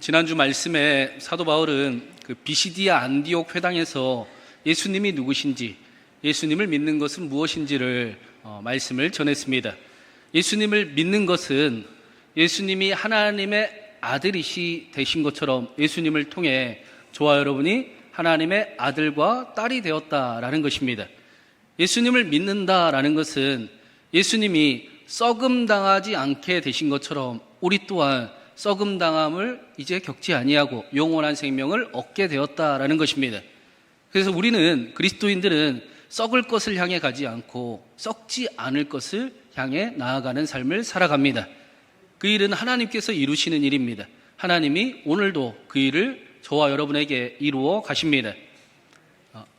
지난주 말씀에 사도 바울은 그 비시디아 안디옥 회당에서 예수님이 누구신지, 예수님을 믿는 것은 무엇인지를 말씀을 전했습니다. 예수님을 믿는 것은 예수님이 하나님의 아들이시 되신 것처럼 예수님을 통해 저와 여러분이 하나님의 아들과 딸이 되었다라는 것입니다. 예수님을 믿는다라는 것은 예수님이 썩음당하지 않게 되신 것처럼 우리 또한 썩음당함을 이제 겪지 아니하고 영원한 생명을 얻게 되었다라는 것입니다. 그래서 우리는 그리스도인들은 썩을 것을 향해 가지 않고 썩지 않을 것을 향해 나아가는 삶을 살아갑니다. 그 일은 하나님께서 이루시는 일입니다. 하나님이 오늘도 그 일을 저와 여러분에게 이루어 가십니다.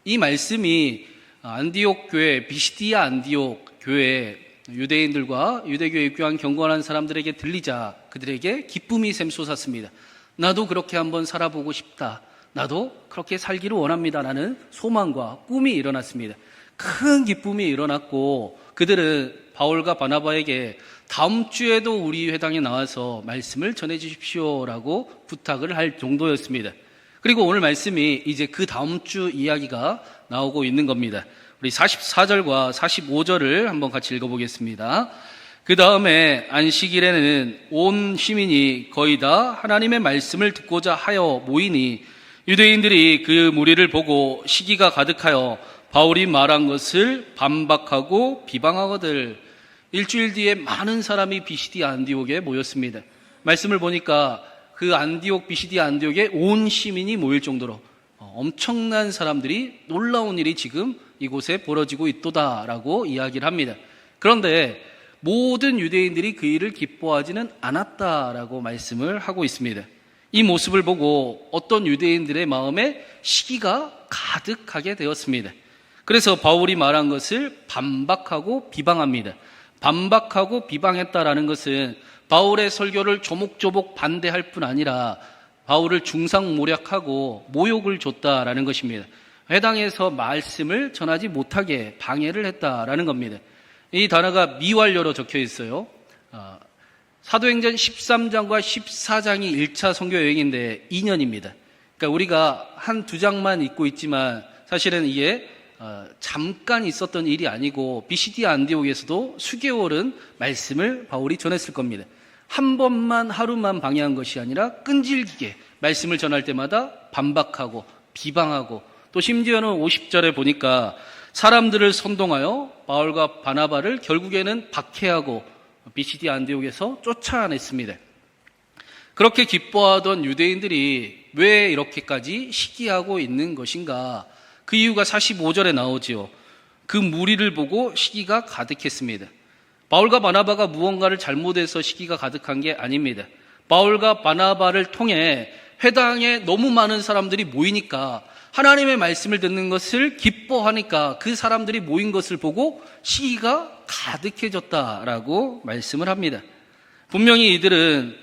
이 말씀이 안디옥 교회, 비시디아 안디옥 교회 유대인들과 유대교에 입교한 경건한 사람들에게 들리자 그들에게 기쁨이 샘솟았습니다. 나도 그렇게 한번 살아보고 싶다. 나도 그렇게 살기를 원합니다. 라는 소망과 꿈이 일어났습니다. 큰 기쁨이 일어났고 그들은 바울과 바나바에게 다음 주에도 우리 회당에 나와서 말씀을 전해 주십시오라고 부탁을 할 정도였습니다. 그리고 오늘 말씀이 이제 그 다음 주 이야기가 나오고 있는 겁니다. 우리 44절과 45절을 한번 같이 읽어보겠습니다. 그 다음에 안식일에는 온 시민이 거의 다 하나님의 말씀을 듣고자 하여 모이니 유대인들이 그 무리를 보고 시기가 가득하여 바울이 말한 것을 반박하고 비방하거들. 일주일 뒤에 많은 사람이 비시디아 안디옥에 모였습니다. 말씀을 보니까 그 안디옥, 비시디아 안디옥에 온 시민이 모일 정도로 엄청난 사람들이 놀라운 일이 지금 이곳에 벌어지고 있도다라고 이야기를 합니다. 그런데 모든 유대인들이 그 일을 기뻐하지는 않았다라고 말씀을 하고 있습니다. 이 모습을 보고 어떤 유대인들의 마음에 시기가 가득하게 되었습니다. 그래서 바울이 말한 것을 반박하고 비방합니다. 반박하고 비방했다라는 것은 바울의 설교를 조목조목 반대할 뿐 아니라 바울을 중상모략하고 모욕을 줬다라는 것입니다. 회당에서 말씀을 전하지 못하게 방해를 했다라는 겁니다. 이 단어가 미완료로 적혀 있어요. 사도행전 13장과 14장이 1차 선교 여행인데 2년입니다. 그러니까 우리가 한 두 장만 읽고 있지만 사실은 이게 잠깐 있었던 일이 아니고 비시디아 안디옥에서도 수개월은 말씀을 바울이 전했을 겁니다. 한 번만 하루만 방해한 것이 아니라 끈질기게 말씀을 전할 때마다 반박하고 비방하고 또 심지어는 50절에 보니까 사람들을 선동하여 바울과 바나바를 결국에는 박해하고 비시디아 안디옥에서 쫓아냈습니다. 그렇게 기뻐하던 유대인들이 왜 이렇게까지 시기하고 있는 것인가? 그 이유가 45절에 나오지요. 그 무리를 보고 시기가 가득했습니다. 바울과 바나바가 무언가를 잘못해서 시기가 가득한 게 아닙니다. 바울과 바나바를 통해 회당에 너무 많은 사람들이 모이니까 하나님의 말씀을 듣는 것을 기뻐하니까 그 사람들이 모인 것을 보고 시기가 가득해졌다라고 말씀을 합니다. 분명히 이들은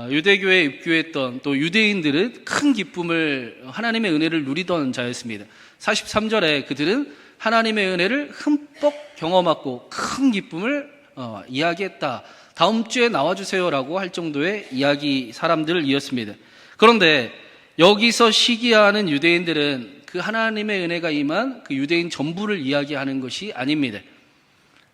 유대교에 입교했던 또 유대인들은 큰 기쁨을 하나님의 은혜를 누리던 자였습니다. 43절에 그들은 하나님의 은혜를 흠뻑 경험하고 큰 기쁨을 이야기했다. 다음 주에 나와주세요라고 할 정도의 이야기 사람들이었습니다. 그런데 여기서 시기하는 유대인들은 그 하나님의 은혜가 임한 그 유대인 전부를 이야기하는 것이 아닙니다.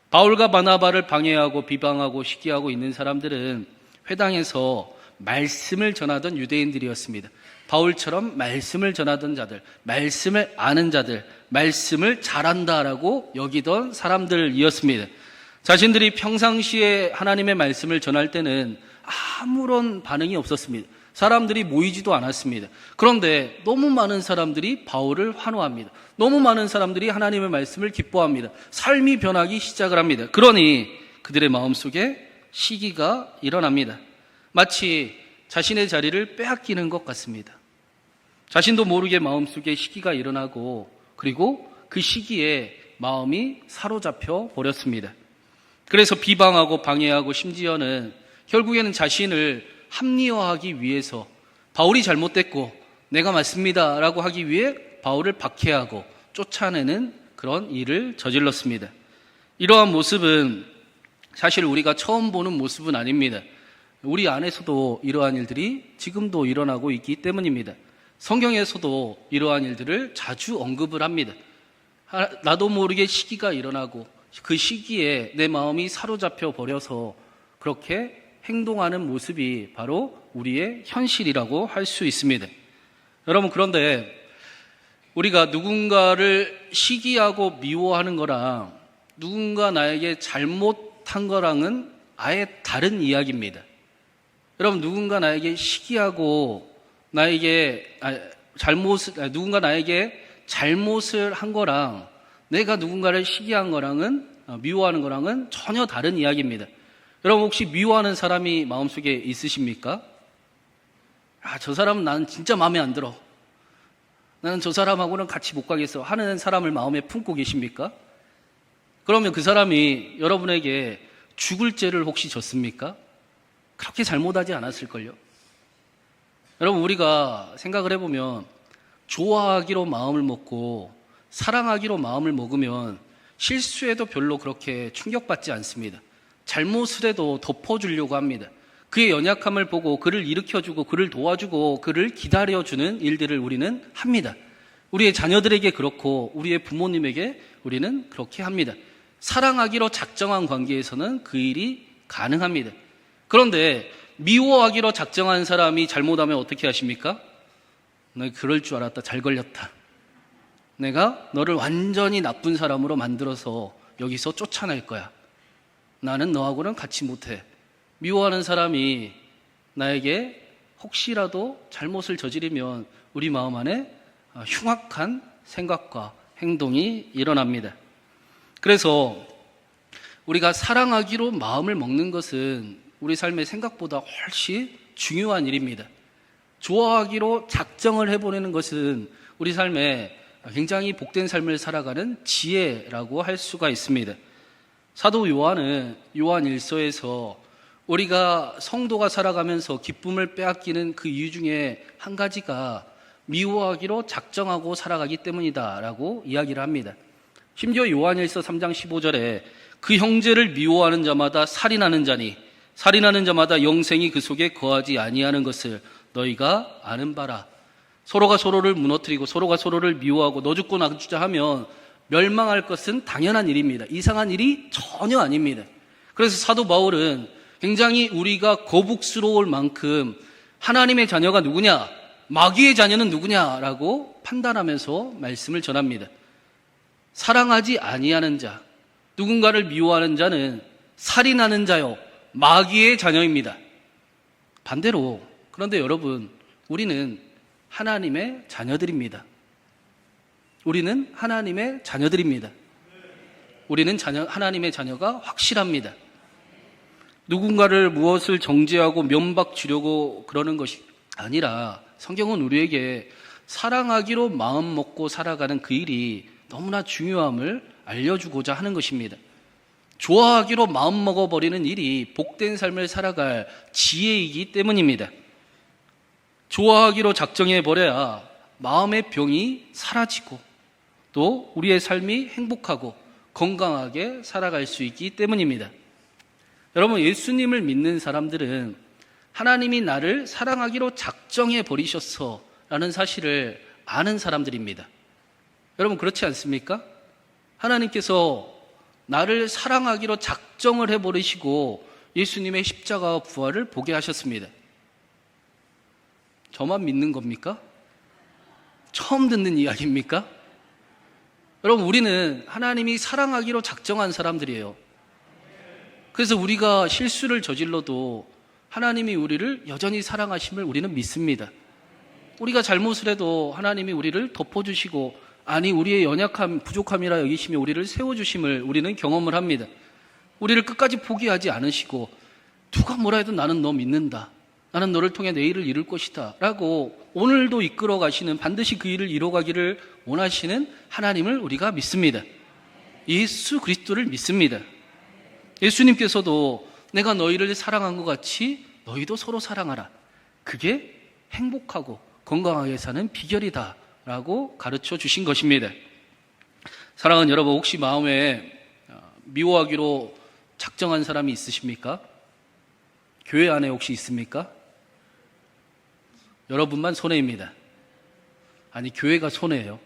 바울과 바나바를 방해하고 비방하고 시기하고 있는 사람들은 회당에서 말씀을 전하던 유대인들이었습니다. 바울처럼 말씀을 전하던 자들, 말씀을 아는 자들, 말씀을 잘한다라고 여기던 사람들이었습니다. 자신들이 평상시에 하나님의 말씀을 전할 때는 아무런 반응이 없었습니다. 사람들이 모이지도 않았습니다. 그런데 너무 많은 사람들이 바울을 환호합니다. 너무 많은 사람들이 하나님의 말씀을 기뻐합니다. 삶이 변하기 시작을 합니다. 그러니 그들의 마음속에 시기가 일어납니다. 마치 자신의 자리를 빼앗기는 것 같습니다. 자신도 모르게 마음속에 시기가 일어나고 그리고 그 시기에 마음이 사로잡혀 버렸습니다. 그래서 비방하고 방해하고 심지어는 결국에는 자신을 합리화하기 위해서 바울이 잘못됐고 내가 맞습니다 라고 하기 위해 바울을 박해하고 쫓아내는 그런 일을 저질렀습니다. 이러한 모습은 사실 우리가 처음 보는 모습은 아닙니다. 우리 안에서도 이러한 일들이 지금도 일어나고 있기 때문입니다. 성경에서도 이러한 일들을 자주 언급을 합니다. 나도 모르게 시기가 일어나고 그 시기에 내 마음이 사로잡혀 버려서 그렇게 행동하는 모습이 바로 우리의 현실이라고 할 수 있습니다. 여러분, 그런데 우리가 누군가를 시기하고 미워하는 거랑 누군가 나에게 잘못한 거랑은 아예 다른 이야기입니다. 여러분, 누군가 나에게 시기하고 누군가 나에게 잘못을 한 거랑 내가 누군가를 시기한 거랑은 미워하는 거랑은 전혀 다른 이야기입니다. 여러분, 혹시 미워하는 사람이 마음속에 있으십니까? 저 사람은 나는 진짜 마음에 안 들어. 나는 저 사람하고는 같이 못 가겠어 하는 사람을 마음에 품고 계십니까? 그러면 그 사람이 여러분에게 죽을 죄를 혹시 졌습니까? 그렇게 잘못하지 않았을걸요? 여러분, 우리가 생각을 해보면 좋아하기로 마음을 먹고 사랑하기로 마음을 먹으면 실수해도 별로 그렇게 충격받지 않습니다. 잘못을 해도 덮어주려고 합니다. 그의 연약함을 보고 그를 일으켜주고 그를 도와주고 그를 기다려주는 일들을 우리는 합니다. 우리의 자녀들에게 그렇고 우리의 부모님에게 우리는 그렇게 합니다. 사랑하기로 작정한 관계에서는 그 일이 가능합니다. 그런데 미워하기로 작정한 사람이 잘못하면 어떻게 하십니까? 너 그럴 줄 알았다. 잘 걸렸다. 내가 너를 완전히 나쁜 사람으로 만들어서 여기서 쫓아낼 거야. 나는 너하고는 같이 못해. 미워하는 사람이 나에게 혹시라도 잘못을 저지르면 우리 마음 안에 흉악한 생각과 행동이 일어납니다. 그래서 우리가 사랑하기로 마음을 먹는 것은 우리 삶의 생각보다 훨씬 중요한 일입니다. 좋아하기로 작정을 해보내는 것은 우리 삶에 굉장히 복된 삶을 살아가는 지혜라고 할 수가 있습니다. 사도 요한은 요한 1서에서 우리가 성도가 살아가면서 기쁨을 빼앗기는 그 이유 중에 한 가지가 미워하기로 작정하고 살아가기 때문이다라고 이야기를 합니다. 심지어 요한 1서 3장 15절에 그 형제를 미워하는 자마다 살인하는 자니 살인하는 자마다 영생이 그 속에 거하지 아니하는 것을 너희가 아는 바라. 서로가 서로를 무너뜨리고 서로가 서로를 미워하고 너 죽고 나 죽자 하면 멸망할 것은 당연한 일입니다. 이상한 일이 전혀 아닙니다. 그래서 사도 바울은 굉장히 우리가 거북스러울 만큼 하나님의 자녀가 누구냐, 마귀의 자녀는 누구냐라고 판단하면서 말씀을 전합니다. 사랑하지 아니하는 자, 누군가를 미워하는 자는 살인하는 자요, 마귀의 자녀입니다. 반대로, 그런데 여러분, 우리는 하나님의 자녀들입니다. 우리는 하나님의 자녀들입니다. 우리는 하나님의 자녀가 확실합니다. 누군가를 무엇을 정죄하고 면박 주려고 그러는 것이 아니라 성경은 우리에게 사랑하기로 마음 먹고 살아가는 그 일이 너무나 중요함을 알려주고자 하는 것입니다. 좋아하기로 마음 먹어버리는 일이 복된 삶을 살아갈 지혜이기 때문입니다. 좋아하기로 작정해버려야 마음의 병이 사라지고 또 우리의 삶이 행복하고 건강하게 살아갈 수 있기 때문입니다. 여러분, 예수님을 믿는 사람들은 하나님이 나를 사랑하기로 작정해 버리셨어 라는 사실을 아는 사람들입니다. 여러분, 그렇지 않습니까? 하나님께서 나를 사랑하기로 작정을 해버리시고 예수님의 십자가와 부활을 보게 하셨습니다. 저만 믿는 겁니까? 처음 듣는 이야기입니까? 여러분, 우리는 하나님이 사랑하기로 작정한 사람들이에요. 그래서 우리가 실수를 저질러도 하나님이 우리를 여전히 사랑하심을 우리는 믿습니다. 우리가 잘못을 해도 하나님이 우리를 덮어주시고 아니 우리의 연약함, 부족함이라 여기시며 우리를 세워주심을 우리는 경험을 합니다. 우리를 끝까지 포기하지 않으시고 누가 뭐라 해도 나는 너 믿는다. 나는 너를 통해 내 일을 이룰 것이다 라고 오늘도 이끌어 가시는, 반드시 그 일을 이뤄가기를 원하시는 하나님을 우리가 믿습니다. 예수 그리스도를 믿습니다. 예수님께서도 내가 너희를 사랑한 것 같이 너희도 서로 사랑하라. 그게 행복하고 건강하게 사는 비결이다 라고 가르쳐 주신 것입니다. 사랑하는 여러분, 혹시 마음에 미워하기로 작정한 사람이 있으십니까? 교회 안에 혹시 있습니까? 여러분만 손해입니다. 아니, 교회가 손해예요.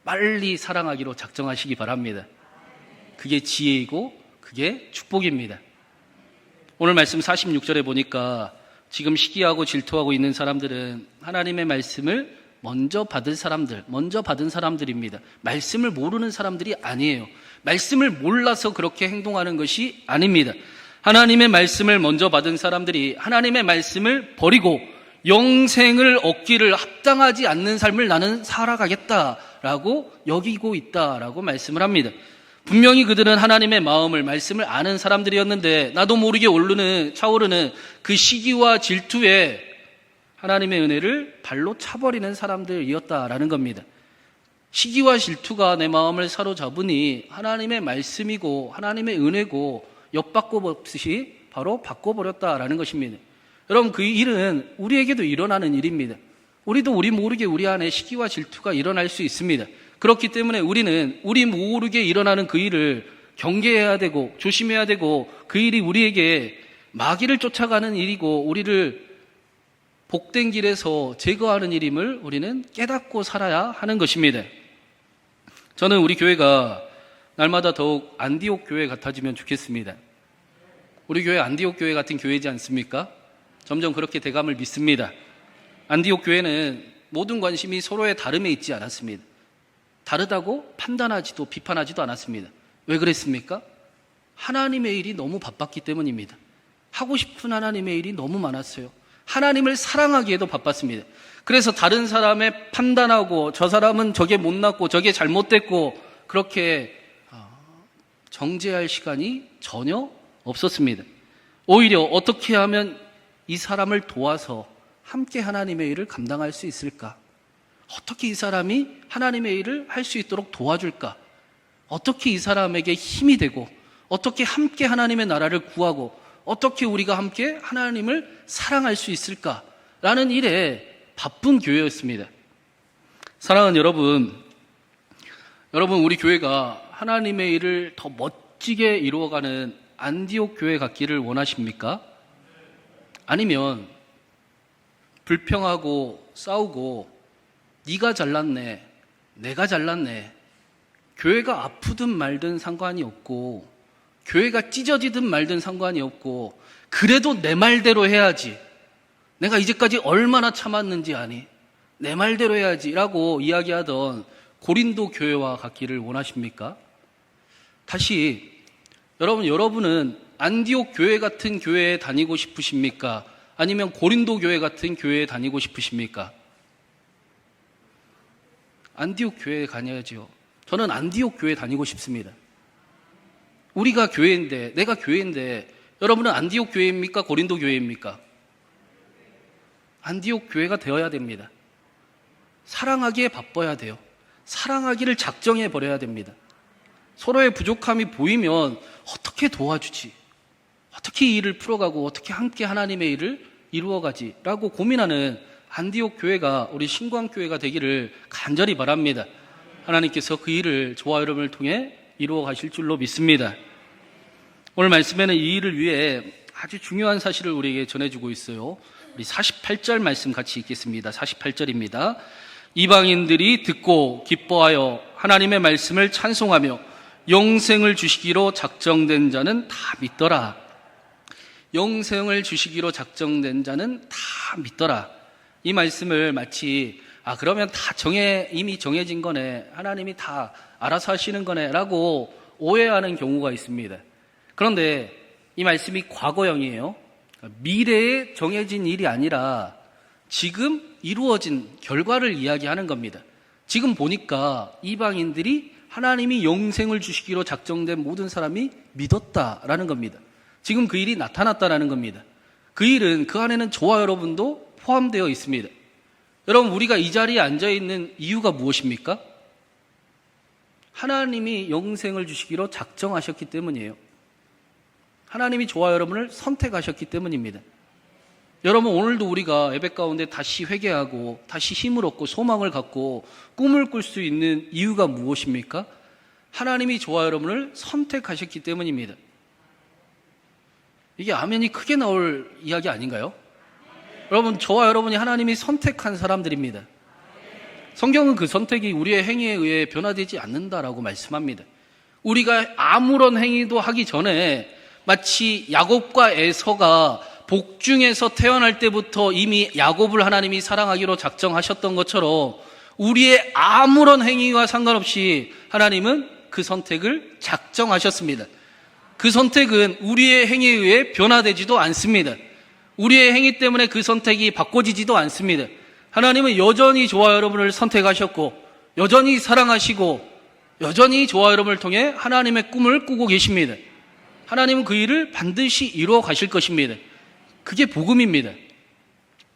빨리 사랑하기로 작정하시기 바랍니다. 그게 지혜이고 그게 축복입니다. 오늘 말씀 46절에 보니까 지금 시기하고 질투하고 있는 사람들은 하나님의 말씀을 먼저 받은 사람들입니다. 말씀을 모르는 사람들이 아니에요. 말씀을 몰라서 그렇게 행동하는 것이 아닙니다. 하나님의 말씀을 먼저 받은 사람들이 하나님의 말씀을 버리고 영생을 얻기를 합당하지 않는 삶을 나는 살아가겠다라고 여기고 있다라고 말씀을 합니다. 분명히 그들은 하나님의 마음을, 말씀을 아는 사람들이었는데 나도 모르게 차오르는 그 시기와 질투에 하나님의 은혜를 발로 차버리는 사람들이었다라는 겁니다. 시기와 질투가 내 마음을 사로잡으니 하나님의 말씀이고 하나님의 은혜고 엿바꿔보듯이 바로 바꿔버렸다라는 것입니다. 여러분, 그 일은 우리에게도 일어나는 일입니다. 우리도 우리 모르게 우리 안에 시기와 질투가 일어날 수 있습니다. 그렇기 때문에 우리는 우리 모르게 일어나는 그 일을 경계해야 되고 조심해야 되고, 그 일이 우리에게 마귀를 쫓아가는 일이고 우리를 복된 길에서 제거하는 일임을 우리는 깨닫고 살아야 하는 것입니다. 저는 우리 교회가 날마다 더욱 안디옥 교회 같아지면 좋겠습니다. 우리 교회 안디옥 교회 같은 교회지 않습니까? 점점 그렇게 돼감을 믿습니다. 안디옥 교회는 모든 관심이 서로의 다름에 있지 않았습니다. 다르다고 판단하지도 비판하지도 않았습니다. 왜 그랬습니까? 하나님의 일이 너무 바빴기 때문입니다. 하고 싶은 하나님의 일이 너무 많았어요. 하나님을 사랑하기에도 바빴습니다. 그래서 다른 사람의 판단하고 저 사람은 저게 못났고 저게 잘못됐고 그렇게 정죄할 시간이 전혀 없었습니다. 오히려 어떻게 하면 이 사람을 도와서 함께 하나님의 일을 감당할 수 있을까? 어떻게 이 사람이 하나님의 일을 할 수 있도록 도와줄까? 어떻게 이 사람에게 힘이 되고 어떻게 함께 하나님의 나라를 구하고 어떻게 우리가 함께 하나님을 사랑할 수 있을까? 라는 일에 바쁜 교회였습니다. 사랑하는 여러분, 우리 교회가 하나님의 일을 더 멋지게 이루어가는 안디옥 교회 같기를 원하십니까? 아니면 불평하고 싸우고 네가 잘났네, 내가 잘났네, 교회가 아프든 말든 상관이 없고 교회가 찢어지든 말든 상관이 없고 그래도 내 말대로 해야지, 내가 이제까지 얼마나 참았는지 아니, 내 말대로 해야지 라고 이야기하던 고린도 교회와 같기를 원하십니까? 다시 여러분은 안디옥 교회 같은 교회에 다니고 싶으십니까? 아니면 고린도 교회 같은 교회에 다니고 싶으십니까? 안디옥 교회에 다녀야죠. 저는 안디옥 교회에 다니고 싶습니다. 우리가 교회인데, 내가 교회인데, 여러분은 안디옥 교회입니까? 고린도 교회입니까? 안디옥 교회가 되어야 됩니다. 사랑하기에 바빠야 돼요. 사랑하기를 작정해 버려야 됩니다. 서로의 부족함이 보이면 어떻게 도와주지? 어떻게 이 일을 풀어가고 어떻게 함께 하나님의 일을 이루어가지? 라고 고민하는 안디옥 교회가 우리 신광교회가 되기를 간절히 바랍니다. 하나님께서 그 일을 저와 여러분을 통해 이루어 가실 줄로 믿습니다. 오늘 말씀에는 이 일을 위해 아주 중요한 사실을 우리에게 전해주고 있어요. 우리 48절 말씀 같이 읽겠습니다. 48절입니다. 이방인들이 듣고 기뻐하여 하나님의 말씀을 찬송하며 영생을 주시기로 작정된 자는 다 믿더라. 영생을 주시기로 작정된 자는 다 믿더라. 이 말씀을 마치 그러면 다 이미 정해진 거네, 하나님이 다 알아서 하시는 거네 라고 오해하는 경우가 있습니다. 그런데 이 말씀이 과거형이에요. 미래에 정해진 일이 아니라 지금 이루어진 결과를 이야기하는 겁니다. 지금 보니까 이방인들이 하나님이 영생을 주시기로 작정된 모든 사람이 믿었다라는 겁니다. 지금 그 일이 나타났다라는 겁니다. 그 일은, 그 안에는 저와 여러분도 포함되어 있습니다. 여러분, 우리가 이 자리에 앉아있는 이유가 무엇입니까? 하나님이 영생을 주시기로 작정하셨기 때문이에요. 하나님이 저와 여러분을 선택하셨기 때문입니다. 여러분, 오늘도 우리가 예배 가운데 다시 회개하고 다시 힘을 얻고 소망을 갖고 꿈을 꿀 수 있는 이유가 무엇입니까? 하나님이 저와 여러분을 선택하셨기 때문입니다. 이게 아멘이 크게 나올 이야기 아닌가요? 여러분, 저와 여러분이 하나님이 선택한 사람들입니다. 성경은 그 선택이 우리의 행위에 의해 변화되지 않는다라고 말씀합니다. 우리가 아무런 행위도 하기 전에 마치 야곱과 에서가 복중에서 태어날 때부터 이미 야곱을 하나님이 사랑하기로 작정하셨던 것처럼 우리의 아무런 행위와 상관없이 하나님은 그 선택을 작정하셨습니다. 그 선택은 우리의 행위에 의해 변화되지도 않습니다. 우리의 행위 때문에 그 선택이 바꿔지지도 않습니다. 하나님은 여전히 저와 여러분을 선택하셨고 여전히 사랑하시고 여전히 저와 여러분을 통해 하나님의 꿈을 꾸고 계십니다. 하나님은 그 일을 반드시 이루어 가실 것입니다. 그게 복음입니다.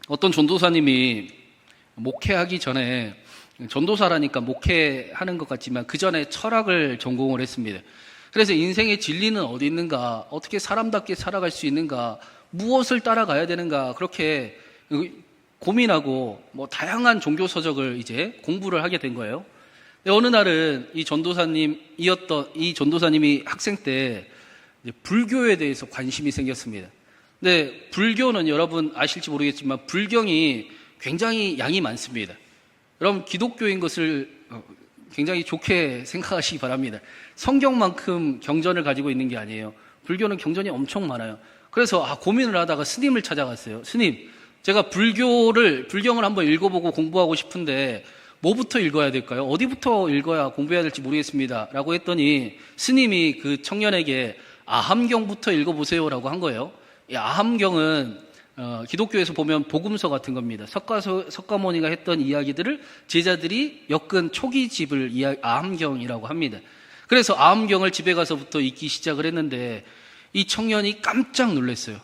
어떤 전도사님이 목회하기 전에, 전도사라니까 목회하는 것 같지만 그 전에 철학을 전공을 했습니다. 그래서 인생의 진리는 어디 있는가, 어떻게 사람답게 살아갈 수 있는가, 무엇을 따라가야 되는가, 그렇게 고민하고 다양한 종교 서적을 이제 공부를 하게 된 거예요. 어느 날은 이 전도사님이 학생 때 불교에 대해서 관심이 생겼습니다. 근데 불교는 여러분 아실지 모르겠지만 불경이 굉장히 양이 많습니다. 여러분, 기독교인 것을 굉장히 좋게 생각하시기 바랍니다. 성경만큼 경전을 가지고 있는 게 아니에요. 불교는 경전이 엄청 많아요. 그래서 고민을 하다가 스님을 찾아갔어요. 스님, 제가 불경을 한번 읽어보고 공부하고 싶은데 뭐부터 읽어야 될까요? 어디부터 읽어야 공부해야 될지 모르겠습니다. 라고 했더니 스님이 그 청년에게 아함경부터 읽어보세요 라고 한 거예요. 이 아함경은 기독교에서 보면 복음서 같은 겁니다. 석가모니가 했던 이야기들을 제자들이 엮은 초기집을 아함경이라고 합니다. 그래서 아함경을 집에 가서부터 읽기 시작을 했는데 이 청년이 깜짝 놀랐어요.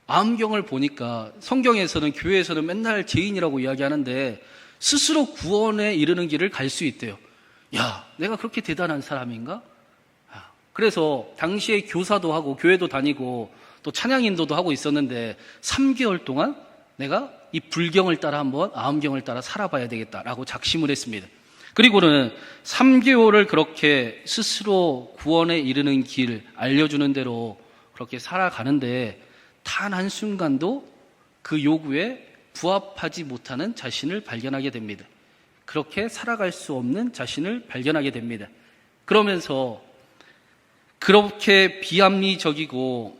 아함경을 보니까 성경에서는, 교회에서는 맨날 죄인이라고 이야기하는데 스스로 구원에 이르는 길을 갈 수 있대요. 야, 내가 그렇게 대단한 사람인가? 그래서 당시에 교사도 하고 교회도 다니고 또 찬양 인도도 하고 있었는데 3개월 동안 내가 이 불경을 따라 한번 아함경을 따라 살아봐야 되겠다라고 작심을 했습니다. 그리고는 3개월을 그렇게 스스로 구원에 이르는 길 알려주는 대로 그렇게 살아가는데 단 한순간도 그 요구에 부합하지 못하는 자신을 발견하게 됩니다. 그렇게 살아갈 수 없는 자신을 발견하게 됩니다. 그러면서 그렇게 비합리적이고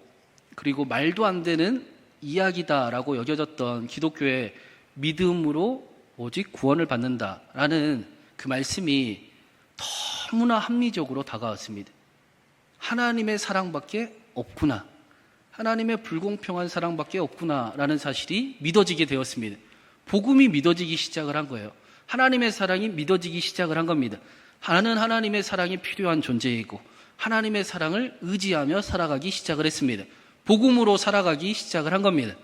그리고 말도 안 되는 이야기다라고 여겨졌던 기독교의 믿음으로 오직 구원을 받는다라는 그 말씀이 너무나 합리적으로 다가왔습니다. 하나님의 사랑밖에 없구나, 하나님의 불공평한 사랑밖에 없구나라는 사실이 믿어지게 되었습니다. 복음이 믿어지기 시작을 한 거예요. 하나님의 사랑이 믿어지기 시작을 한 겁니다. 나는 하나님의 사랑이 필요한 존재이고 하나님의 사랑을 의지하며 살아가기 시작을 했습니다. 복음으로 살아가기 시작을 한 겁니다.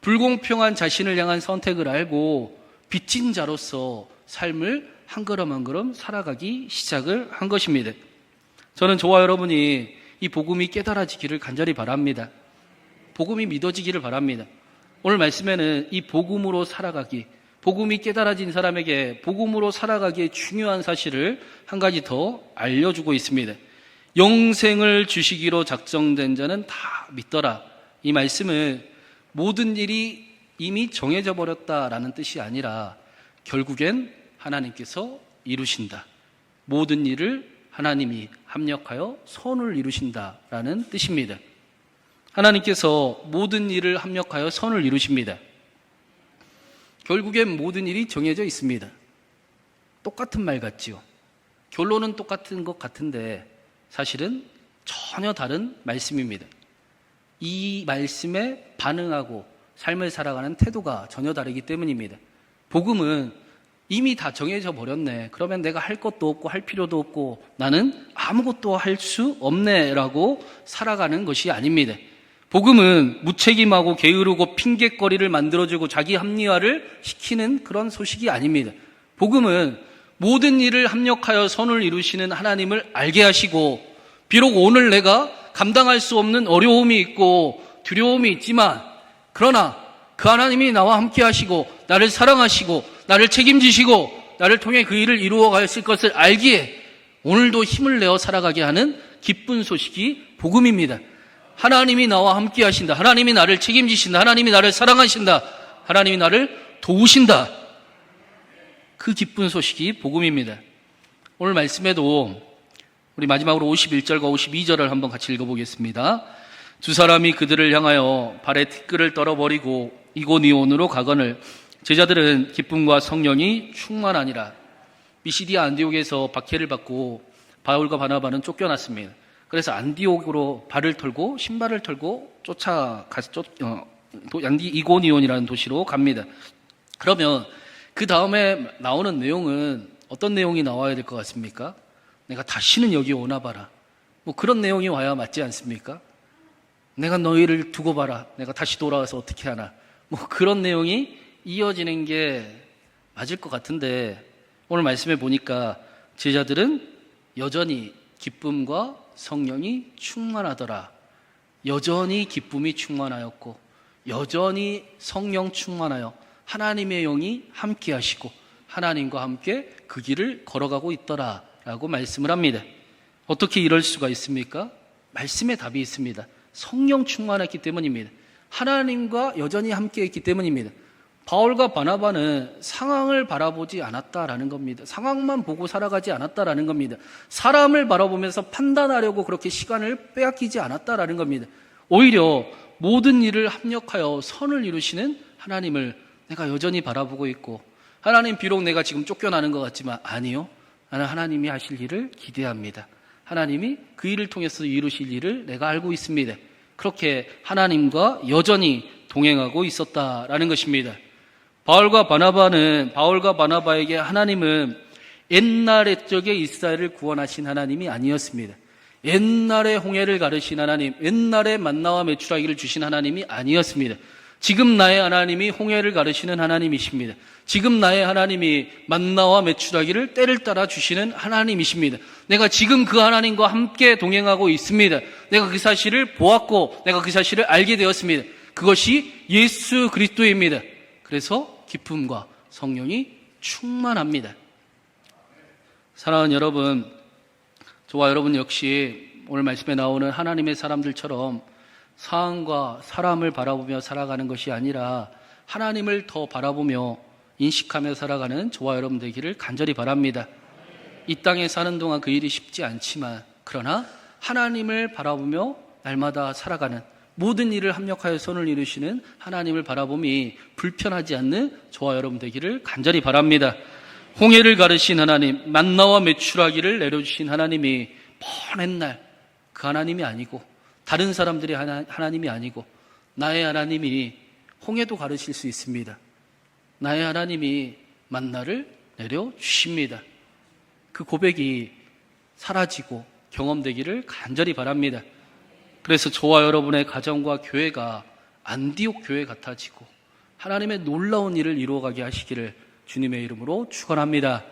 불공평한 자신을 향한 선택을 알고 빚진 자로서 삶을 한 걸음 한 걸음 살아가기 시작을 한 것입니다. 저는 저와 여러분이 이 복음이 깨달아지기를 간절히 바랍니다. 복음이 믿어지기를 바랍니다. 오늘 말씀에는 이 복음으로 살아가기, 복음이 깨달아진 사람에게 복음으로 살아가기에 중요한 사실을 한 가지 더 알려주고 있습니다. 영생을 주시기로 작정된 자는 다 믿더라. 이 말씀은 모든 일이 이미 정해져 버렸다라는 뜻이 아니라 결국엔 하나님께서 이루신다. 모든 일을 하나님이 합력하여 선을 이루신다라는 뜻입니다. 하나님께서 모든 일을 합력하여 선을 이루십니다. 결국엔 모든 일이 정해져 있습니다. 똑같은 말 같지요. 결론은 똑같은 것 같은데 사실은 전혀 다른 말씀입니다. 이 말씀에 반응하고 삶을 살아가는 태도가 전혀 다르기 때문입니다. 복음은 이미 다 정해져 버렸네. 그러면 내가 할 것도 없고 할 필요도 없고 나는 아무것도 할 수 없네 라고 살아가는 것이 아닙니다. 복음은 무책임하고 게으르고 핑계거리를 만들어주고 자기 합리화를 시키는 그런 소식이 아닙니다. 복음은 모든 일을 합력하여 선을 이루시는 하나님을 알게 하시고 비록 오늘 내가 감당할 수 없는 어려움이 있고 두려움이 있지만 그러나 그 하나님이 나와 함께 하시고 나를 사랑하시고 나를 책임지시고 나를 통해 그 일을 이루어 가실 것을 알기에 오늘도 힘을 내어 살아가게 하는 기쁜 소식이 복음입니다. 하나님이 나와 함께 하신다. 하나님이 나를 책임지신다. 하나님이 나를 사랑하신다. 하나님이 나를 도우신다. 그 기쁜 소식이 복음입니다. 오늘 말씀에도 우리 마지막으로 51절과 52절을 한번 같이 읽어보겠습니다. 두 사람이 그들을 향하여 발에 티끌을 떨어버리고 이고니온으로 가거늘 제자들은 기쁨과 성령이 충만하니라. 미시디아 안디옥에서 박해를 받고 바울과 바나바는 쫓겨났습니다. 그래서 안디옥으로 발을 털고 신발을 털고 이고니온이라는 도시로 갑니다. 그러면 그 다음에 나오는 내용은 어떤 내용이 나와야 될 것 같습니까? 내가 다시는 여기 오나 봐라. 뭐 그런 내용이 와야 맞지 않습니까? 내가 너희를 두고 봐라. 내가 다시 돌아와서 어떻게 하나. 뭐 그런 내용이 이어지는 게 맞을 것 같은데 오늘 말씀해 보니까 제자들은 여전히 기쁨과 성령이 충만하더라. 여전히 기쁨이 충만하였고 여전히 성령 충만하여 하나님의 영이 함께 하시고 하나님과 함께 그 길을 걸어가고 있더라 라고 말씀을 합니다. 어떻게 이럴 수가 있습니까? 말씀에 답이 있습니다. 성령 충만했기 때문입니다. 하나님과 여전히 함께 했기 때문입니다. 바울과 바나바는 상황을 바라보지 않았다라는 겁니다. 상황만 보고 살아가지 않았다라는 겁니다. 사람을 바라보면서 판단하려고 그렇게 시간을 빼앗기지 않았다라는 겁니다. 오히려 모든 일을 합력하여 선을 이루시는 하나님을 내가 여전히 바라보고 있고 하나님 비록 내가 지금 쫓겨나는 것 같지만 아니요. 나는 하나님이 하실 일을 기대합니다. 하나님이 그 일을 통해서 이루실 일을 내가 알고 있습니다. 그렇게 하나님과 여전히 동행하고 있었다라는 것입니다. 바울과 바나바에게 하나님은 옛날의 적에 이스라엘을 구원하신 하나님이 아니었습니다. 옛날에 홍해를 가르신 하나님, 옛날에 만나와 메추라기를 주신 하나님이 아니었습니다. 지금 나의 하나님이 홍해를 가르시는 하나님이십니다. 지금 나의 하나님이 만나와 메추라기를 때를 따라 주시는 하나님이십니다. 내가 지금 그 하나님과 함께 동행하고 있습니다. 내가 그 사실을 보았고 내가 그 사실을 알게 되었습니다. 그것이 예수 그리스도입니다. 그래서 기쁨과 성령이 충만합니다. 사랑하는 여러분, 저와 여러분 역시 오늘 말씀에 나오는 하나님의 사람들처럼 상황과 사람을 바라보며 살아가는 것이 아니라 하나님을 더 바라보며 인식하며 살아가는 저와 여러분 되기를 간절히 바랍니다. 이 땅에 사는 동안 그 일이 쉽지 않지만 그러나 하나님을 바라보며 날마다 살아가는 모든 일을 합력하여 선을 이루시는 하나님을 바라봄이 불편하지 않는 저와 여러분 되기를 간절히 바랍니다. 홍해를 가르신 하나님, 만나와 메추라기를 내려주신 하나님이 먼 옛날 그 하나님이 아니고 다른 사람들의 하나님이 아니고 나의 하나님이 홍해도 가르칠 수 있습니다. 나의 하나님이 만나를 내려주십니다. 그 고백이 사라지고 경험되기를 간절히 바랍니다. 그래서 저와 여러분의 가정과 교회가 안디옥 교회 같아지고 하나님의 놀라운 일을 이루어가게 하시기를 주님의 이름으로 축원합니다.